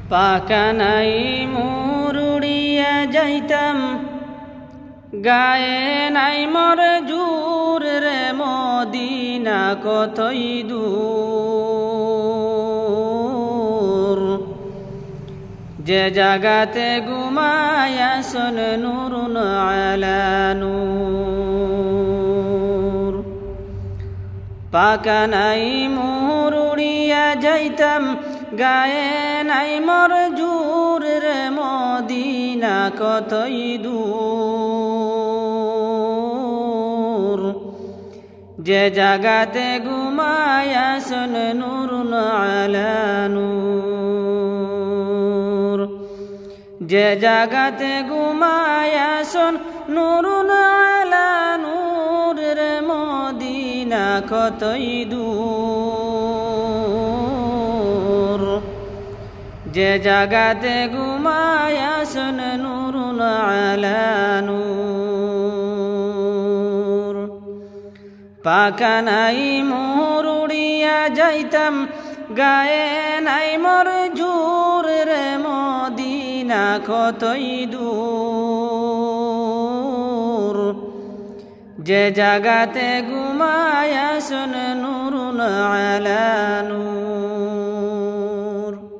পাকা নাই মোর উড়িয়া যাইতাম, গায়ে নাই মোর জোর রে মদিনা কতই দূর। যে জাগাতে ঘুমায়াছন নূরুন আলা নূর। পাকা নাই মোর উড়িয়া যাইতাম, গায়ে নাই মোর জোর রে মদিনা কতই দূর। যে জাগাতে ঘুমায়াছন নূরুন আলা নূর। যে জাগাতে ঘুমায়াছন নূরুন আলা নূর রে মদিনা কতই দূর। যে জাগাতে ঘুমায়াছন নূরুন আলা নূর। পাকা নাই মোর উড়িয়া যাইতাম, গায়ে নাই মোর জোর রে মদিনা কতই দূর। যে জাগাতে ঘুমায়াছন নূরুন আলা নূর।